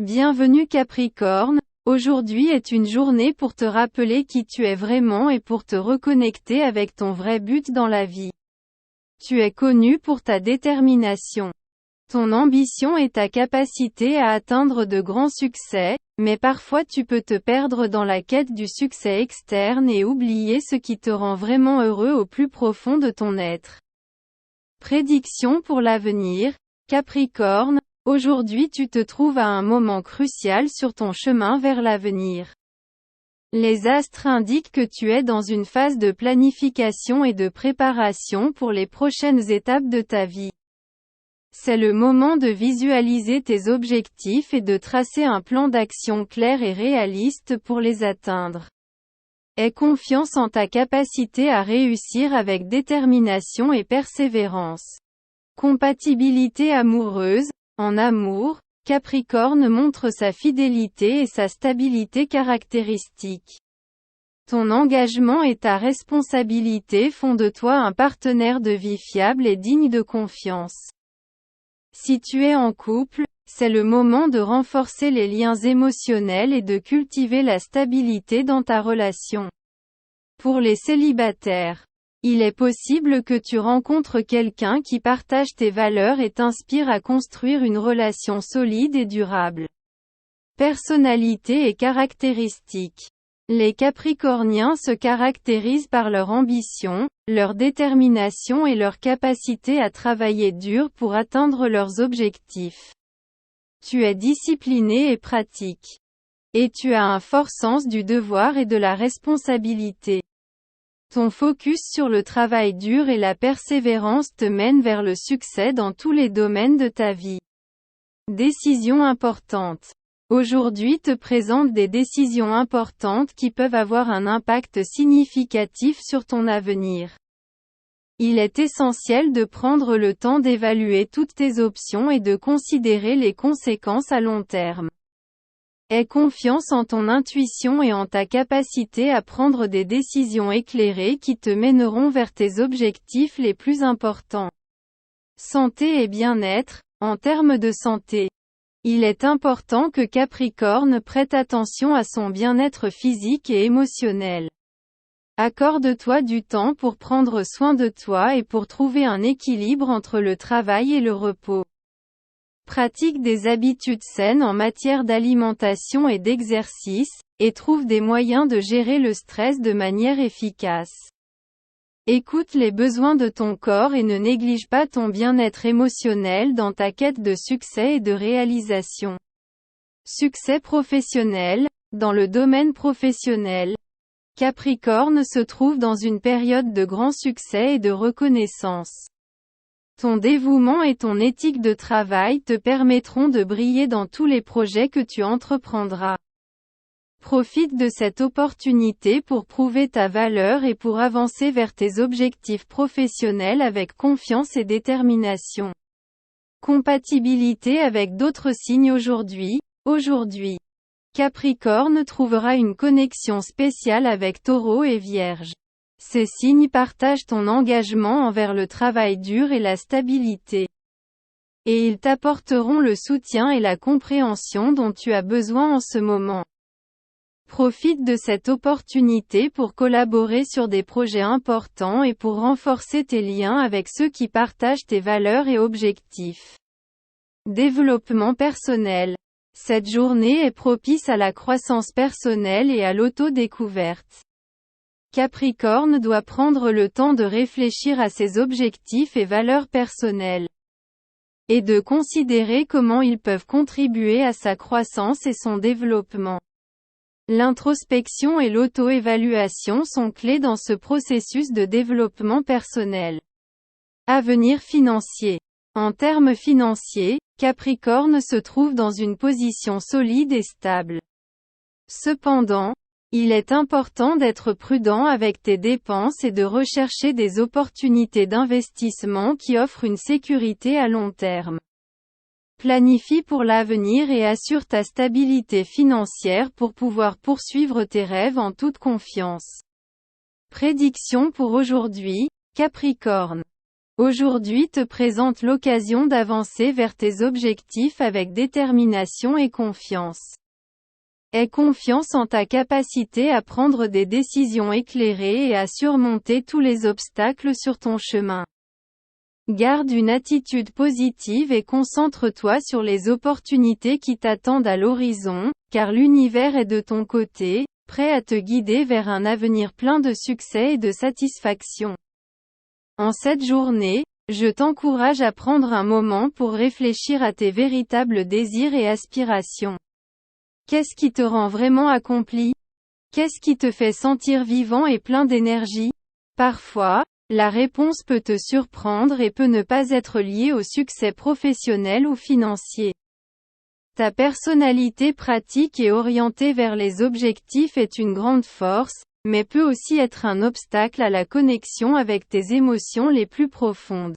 Bienvenue Capricorne, aujourd'hui est une journée pour te rappeler qui tu es vraiment et pour te reconnecter avec ton vrai but dans la vie. Tu es connu pour ta détermination, ton ambition et ta capacité à atteindre de grands succès, mais parfois tu peux te perdre dans la quête du succès externe et oublier ce qui te rend vraiment heureux au plus profond de ton être. Prédiction pour l'avenir, Capricorne, aujourd'hui tu te trouves à un moment crucial sur ton chemin vers l'avenir. Les astres indiquent que tu es dans une phase de planification et de préparation pour les prochaines étapes de ta vie. C'est le moment de visualiser tes objectifs et de tracer un plan d'action clair et réaliste pour les atteindre. Aie confiance en ta capacité à réussir avec détermination et persévérance. Compatibilité amoureuse, en amour, Capricorne montre sa fidélité et sa stabilité caractéristique. Ton engagement et ta responsabilité font de toi un partenaire de vie fiable et digne de confiance. Si tu es en couple, c'est le moment de renforcer les liens émotionnels et de cultiver la stabilité dans ta relation. Pour les célibataires, il est possible que tu rencontres quelqu'un qui partage tes valeurs et t'inspire à construire une relation solide et durable. Personnalité et caractéristiques. Les Capricorniens se caractérisent par leur ambition, leur détermination et leur capacité à travailler dur pour atteindre leurs objectifs. Tu es discipliné et pratique. Et tu as un fort sens du devoir et de la responsabilité. Ton focus sur le travail dur et la persévérance te mène vers le succès dans tous les domaines de ta vie. Décisions importantes. Aujourd'hui te présente des décisions importantes qui peuvent avoir un impact significatif sur ton avenir. Il est essentiel de prendre le temps d'évaluer toutes tes options et de considérer les conséquences à long terme. Aie confiance en ton intuition et en ta capacité à prendre des décisions éclairées qui te mèneront vers tes objectifs les plus importants. Santé et bien-être, en termes de santé. Il est important que Capricorne prête attention à son bien-être physique et émotionnel. Accorde-toi du temps pour prendre soin de toi et pour trouver un équilibre entre le travail et le repos. Pratique des habitudes saines en matière d'alimentation et d'exercice, et trouve des moyens de gérer le stress de manière efficace. Écoute les besoins de ton corps et ne néglige pas ton bien-être émotionnel dans ta quête de succès et de réalisation. Succès professionnel, dans le domaine professionnel. Capricorne se trouve dans une période de grand succès et de reconnaissance. Ton dévouement et ton éthique de travail te permettront de briller dans tous les projets que tu entreprendras. Profite de cette opportunité pour prouver ta valeur et pour avancer vers tes objectifs professionnels avec confiance et détermination. Compatibilité avec d'autres signes aujourd'hui. Capricorne trouvera une connexion spéciale avec Taureau et Vierge. Ces signes partagent ton engagement envers le travail dur et la stabilité. Et ils t'apporteront le soutien et la compréhension dont tu as besoin en ce moment. Profite de cette opportunité pour collaborer sur des projets importants et pour renforcer tes liens avec ceux qui partagent tes valeurs et objectifs. Développement personnel. Cette journée est propice à la croissance personnelle et à l'autodécouverte. Capricorne doit prendre le temps de réfléchir à ses objectifs et valeurs personnelles. Et de considérer comment ils peuvent contribuer à sa croissance et son développement. L'introspection et l'auto-évaluation sont clés dans ce processus de développement personnel. Avenir financier. En termes financiers, Capricorne se trouve dans une position solide et stable. Cependant, il est important d'être prudent avec tes dépenses et de rechercher des opportunités d'investissement qui offrent une sécurité à long terme. Planifie pour l'avenir et assure ta stabilité financière pour pouvoir poursuivre tes rêves en toute confiance. Prédiction pour aujourd'hui, Capricorne. Aujourd'hui te présente l'occasion d'avancer vers tes objectifs avec détermination et confiance. Aie confiance en ta capacité à prendre des décisions éclairées et à surmonter tous les obstacles sur ton chemin. Garde une attitude positive et concentre-toi sur les opportunités qui t'attendent à l'horizon, car l'univers est de ton côté, prêt à te guider vers un avenir plein de succès et de satisfaction. En cette journée, je t'encourage à prendre un moment pour réfléchir à tes véritables désirs et aspirations. Qu'est-ce qui te rend vraiment accompli? Qu'est-ce qui te fait sentir vivant et plein d'énergie? Parfois, la réponse peut te surprendre et peut ne pas être liée au succès professionnel ou financier. Ta personnalité pratique et orientée vers les objectifs est une grande force, mais peut aussi être un obstacle à la connexion avec tes émotions les plus profondes.